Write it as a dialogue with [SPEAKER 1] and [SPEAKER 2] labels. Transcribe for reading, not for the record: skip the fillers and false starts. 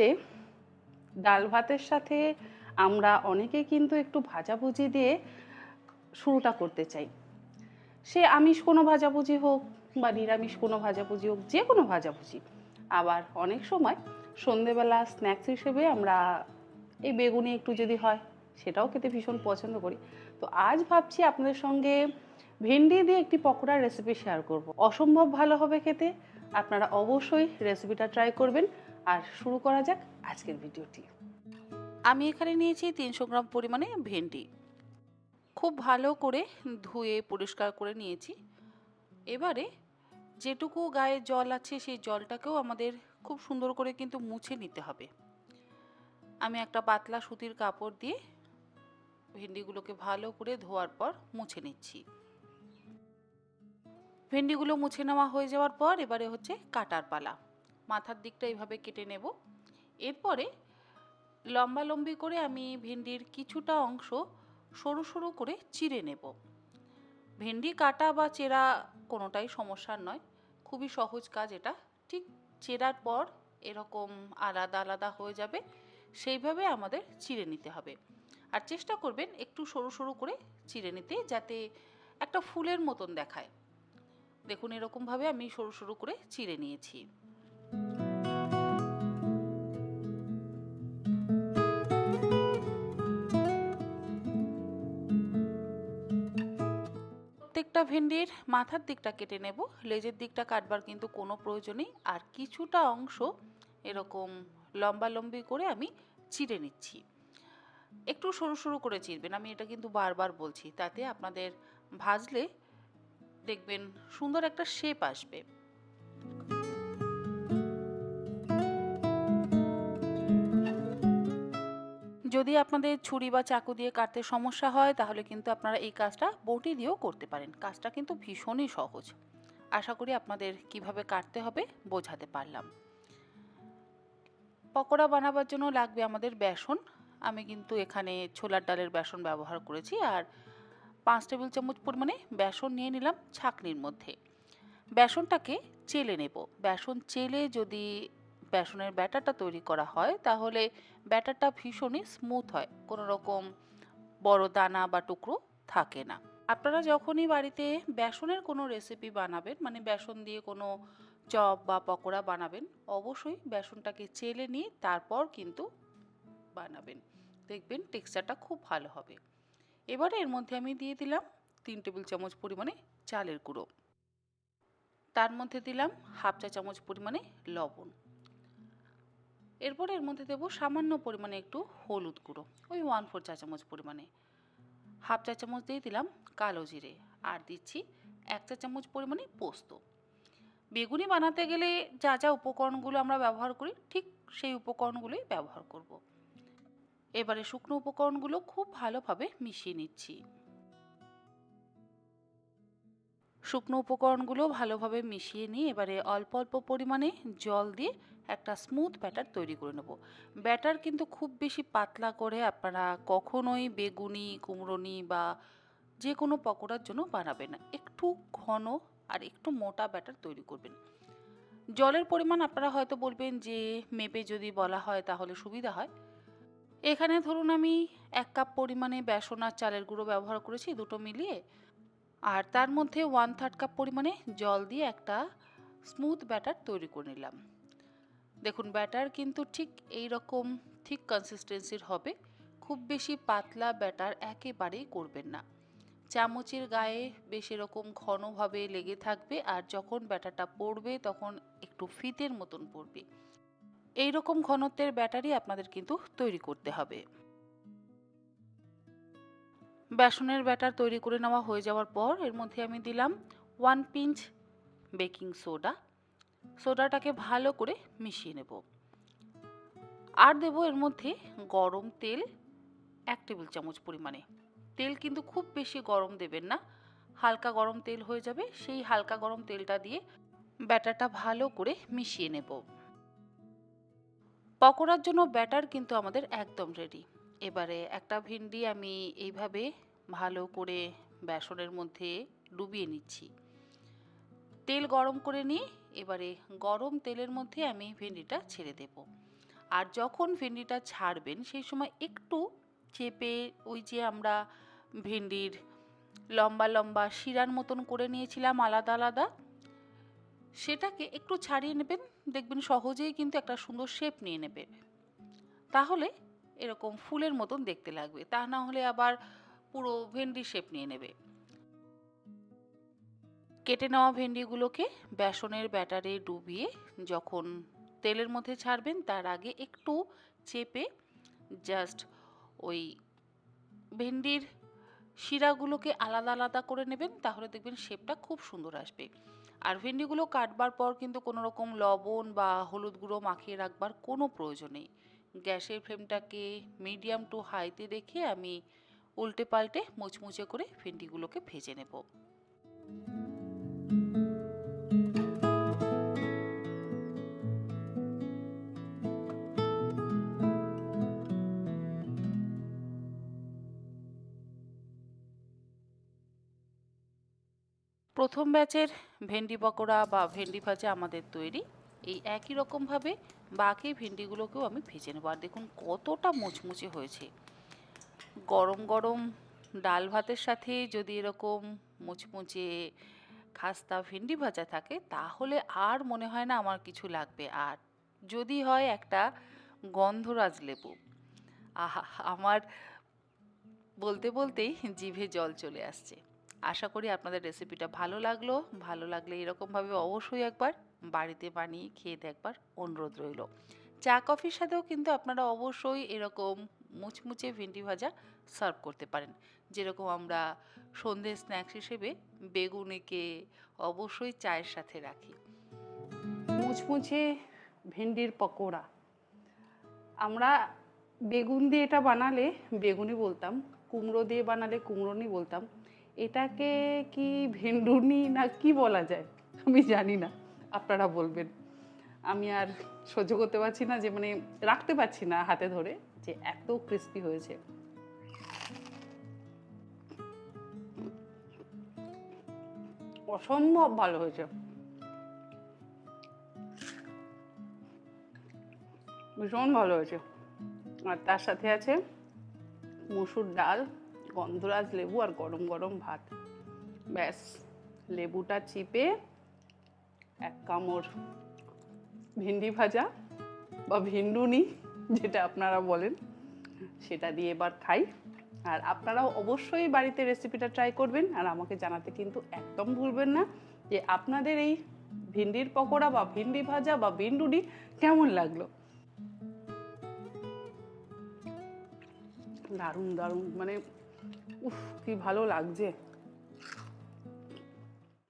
[SPEAKER 1] শীতকালেতে ডাল ভাতের সাথে আমরা অনেকেই কিন্তু একটু ভাজাভুজি দিয়ে শুরুটা করতে চাই। সে আমিষ কোনো ভাজাভুজি হোক বা নিরামিষ কোনো ভাজাভুজি হোক, যে কোনো ভাজাভুজি। আবার অনেক সময় সন্ধেবেলা স্ন্যাক্স হিসেবে আমরা এই বেগুনি একটু যদি হয় সেটাও খেতে ভীষণ পছন্দ করি। তো আজ ভাবছি আপনাদের সঙ্গে ভেন্ডি দিয়ে একটি পকোড়ার রেসিপি শেয়ার করব। অসম্ভব ভালো হবে খেতে। আপনারা অবশ্যই রেসিপিটা ট্রাই করবেন। আর শুরু করা যাক আজকের ভিডিওটি।
[SPEAKER 2] আমি এখানে নিয়েছি 300 গ্রাম পরিমাণে ভেন্ডি। খুব ভালো করে ধুয়ে পরিষ্কার করে নিয়েছি। এবারে যেটুকু গায়ে জল আছে সেই জলটাকেও আমাদের খুব সুন্দর করে কিন্তু মুছে নিতে হবে। আমি একটা পাতলা সুতির কাপড় দিয়ে ভেন্ডিগুলোকে ভালো করে ধোয়ার পর মুছে নিচ্ছি। ভেন্ডিগুলো মুছে নেওয়া হয়ে যাওয়ার পর এবারে হচ্ছে কাটার পালা। মাথার দিকটা এইভাবে কেটে নেব। এরপরে লম্বালম্বি করে আমি ভেন্ডির কিছুটা অংশ সরু সরু করে চিড়ে নেব। ভেন্ডি কাটা বা চেরা কোনোটাই সমস্যার নয়, খুবই সহজ কাজ এটা। ঠিক চেরার পর এরকম আলাদা আলাদা হয়ে যাবে, সেইভাবে আমাদের চিড়ে নিতে হবে। আর চেষ্টা করবেন একটু সরু সরু করে চিড়ে নিতে, যাতে একটা ফুলের মতন দেখায়। দেখুন এরকমভাবে আমি সরু সরু করে চিড়ে নিয়েছি। প্রত্যেকটা ভেন্ডির মাথার দিকটা কেটে নেব, লেজের দিকটা কাটবার কিন্তু কোনো প্রয়োজন নেই। আর কিছুটা অংশ এরকম লম্বালম্বি করে আমি চিড়ে নিচ্ছি। একটু সরু সরু করে চিরবেন, আমি এটা কিন্তু বারবার বলছি, তাতে আপনাদের ভাজলে দেখবেন সুন্দর একটা শেপ আসবে। যদি আপনাদের ছুরি বা চাকু দিয়ে কাটতে সমস্যা হয় তাহলে কিন্তু আপনারা এই কাজটা বটি দিয়েও করতে পারেন। কাজটা কিন্তু ভীষণই সহজ। আশা করি আপনাদের কিভাবে কাটতে হবে বোঝাতে পারলাম। পকোড়া বানাবার জন্য লাগবে আমাদের বেসন। আমি কিন্তু এখানে ছোলার ডালের বেসন ব্যবহার করেছি। আর 5 টেবিল চামচ পরিমাণে বেসন নিয়ে নিলাম ছাঁকনির মধ্যে। বেসনটাকে চেলে নেব। বেসন চেলে যদি বেসনের ব্যাটারটা তৈরি করা হয় তাহলে ব্যাটারটা ভীষণই স্মুথ হয়, কোনো রকম বড় দানা বা টুকরো থাকে না। আপনারা যখনই বাড়িতে বেসনের কোনো রেসিপি বানাবেন, মানে বেসন দিয়ে কোনো চপ বা পকোড়া বানাবেন, অবশ্যই বেসনটাকে চেলে নিয়ে তারপর কিন্তু বানাবেন। দেখবেন টেক্সচারটা খুব ভালো হবে। এবারে এর মধ্যে আমি দিয়ে দিলাম 3 টেবিল চামচ পরিমাণে চালের গুঁড়ো। তার মধ্যে দিলাম হাফ চা চামচ পরিমাণে লবণ। এরপর এর মধ্যে দেবো সামান্য পরিমাণে একটু হলুদ গুঁড়ো, ওই 1/4 চা চামচ পরিমাণে। হাফ চা চামচ দিয়ে দিলাম কালো জিরে। আর দিচ্ছি 1 চা চামচ পরিমাণে পোস্ত। বেগুনি বানাতে গেলে যা যা উপকরণগুলো আমরা ব্যবহার করি ঠিক সেই উপকরণগুলোই ব্যবহার করব। এবারে শুকনো উপকরণগুলো খুব ভালোভাবে মিশিয়ে নিচ্ছি। শুকনো উপকরণগুলো ভালোভাবে মিশিয়ে নিয়ে এবারে অল্প অল্প পরিমাণে জল দিয়ে একটা স্মুথ ব্যাটার তৈরি করে নেব। ব্যাটার কিন্তু খুব বেশি পাতলা করে আপনারা কখনোই বেগুনি, কুমড়োনি বা যে কোনো পকোড়ার জন্য বানাবেন না। একটু ঘন আর একটু মোটা ব্যাটার তৈরি করবেন। জলের পরিমাণ আপনারা হয়তো বলবেন যে মেপে যদি বলা হয় তাহলে সুবিধা হয়। এখানে ধরুন আমি 1 কাপ পরিমাণে বেসন আর চালের গুঁড়ো ব্যবহার করেছি, দুটো মিলিয়ে। আর তার মধ্যে 1/3 কাপ পরিমাণে জল দিয়ে একটা স্মুথ ব্যাটার তৈরি করে নিলাম। দেখুন ব্যাটার কিন্তু ঠিক এই রকম থিক কনসিস্টেন্সির হবে। খুব বেশি পাতলা ব্যাটার একেবারেই করবেন না। চামচের গায়ে বেশ এরকম ঘনভাবে লেগে থাকবে, আর যখন ব্যাটারটা পড়বে তখন একটু ফিতের মতন পড়বে। এই রকম ঘনত্বের ব্যাটারই আপনাদের কিন্তু তৈরি করতে হবে। বেসনের ব্যাটার তৈরি করে নেওয়া হয়ে যাওয়ার পর এর মধ্যে আমি দিলাম 1 পিঞ্চ বেকিং সোডা। সোডাটাকে ভালো করে মিশিয়ে নেব। আর দেব এর মধ্যে গরম তেল 1 টেবিল চামচ পরিমাণে। তেল কিন্তু খুব বেশি গরম দেবেন না, হালকা গরম তেল হয়ে যাবে। সেই হালকা গরম তেলটা দিয়ে ব্যাটারটা ভালো করে মিশিয়ে নেব। পকোড়ার জন্য ব্যাটার কিন্তু আমাদের একদম রেডি। এবারে একটা ভেন্ডি আমি এইভাবে ভালো করে বেসনের মধ্যে ডুবিয়ে নিচ্ছি। তেল গরম করে নিয়ে এবারে গরম তেলের মধ্যে আমি ভেন্ডিটা ছেড়ে দেব। আর যখন ভেন্ডিটা ছাড়বেন সেই সময় একটু চেপে ওই যে আমরা ভেন্ডির লম্বা লম্বা শিরার মতন করে নিয়েছিলাম আলাদা আলাদা, সেটাকে একটু ছাড়িয়ে নেবেন, দেখবেন সহজেই কিন্তু একটা সুন্দর শেপ নিয়ে নেবে। তাহলে এরকম ফুলের মতন দেখতে লাগবে, তা না হলে আবার পুরো ভেন্ডি শেপ নিয়ে নেবে। কেটে নেওয়া ভেন্ডিগুলোকে বেসনের ব্যাটারে ডুবিয়ে যখন তেলের মধ্যে ছাড়বেন তার আগে একটু চেপে জাস্ট ওই ভেন্ডির শিরাগুলোকে আলাদা আলাদা করে নেবেন, তাহলে দেখবেন শেপটা খুব সুন্দর আসবে। আর ভেন্ডিগুলো কাটবার পর কিন্তু কোনো রকম লবণ বা হলুদ গুঁড়ো মাখিয়ে রাখবার কোনো প্রয়োজন নেই। গ্যাসের ফ্লেমটাকে মিডিয়াম টু হাইতে রেখে আমি উল্টে পাল্টে মুচমুচে করে ভেন্ডিগুলোকে ভেজে নেব। প্রথম ব্যাচের ভেন্ডি পকোড়া বা ভেন্ডি ভাজা আমাদের তৈরি। এই একই রকমভাবে বাকি ভেন্ডিগুলোকেও আমি ভেজে নেব। আর দেখুন কতটা মুচমুচে হয়েছে। গরম গরম ডাল ভাতের সাথে যদি এরকম মুচমুচে খাস্তা ভেন্ডি ভাজা থাকে তাহলে আর মনে হয় না আমার কিছু লাগবে। আর যদি হয় একটা গন্ধরাজ লেবু, আহা, আমার বলতে বলতেই জিভে জল চলে আসছে। আশা করি আপনাদের রেসিপিটা ভালো লাগলো। ভালো লাগলে এরকমভাবে অবশ্যই একবার বাড়িতে বানিয়ে খেয়ে দেখবার অনুরোধ রইল। চা কফির সাথেও কিন্তু আপনারা অবশ্যই এরকম মুচমুচে ভেন্ডি ভাজা সার্ভ করতে পারেন। যেরকম আমরা সন্ধ্যে স্ন্যাক্স হিসেবে বেগুনিকে অবশ্যই চায়ের সাথে রাখি।
[SPEAKER 1] মুচমুচে ভেন্ডির পকোড়া, আমরা বেগুন দিয়ে এটা বানালে বেগুনি বলতাম, কুমড়ো দিয়ে বানালে কুমড়োনি বলতাম। এটাকে কি ভেন্ডুনি না কি বলা যায় আমি জানি না, আপনারা বলবেন। আমি আর সহ্য করতে পারছি না, যে মানে রাখতে পারছি না হাতে ধরে, যে এত ক্রিস্পি হয়েছে। অসম্ভব ভালো হয়েছে, ভীষণ ভালো হয়েছে। আর তার সাথে আছে মসুর ডাল, গন্ধরাজ লেবু আর গরম গরম ভাত। ব্যাস, লেবুটা চিপে এক কামড় ভেন্ডি ভাজা বা ভেন্ডুনি যেটা আপনারা বলেন, সেটা দিয়ে এবার খাই। আর আপনারাও অবশ্যই বাড়িতে রেসিপিটা ট্রাই করবেন, আর আমাকে জানাতে কিন্তু একদম ভুলবেন না যে আপনাদের এই ভেন্ডির পকোড়া বা ভেন্ডি ভাজা বা ভেন্ডুনি কেমন লাগলো। দারুণ দারুণ, মানে উফ কি ভালো লাগছে।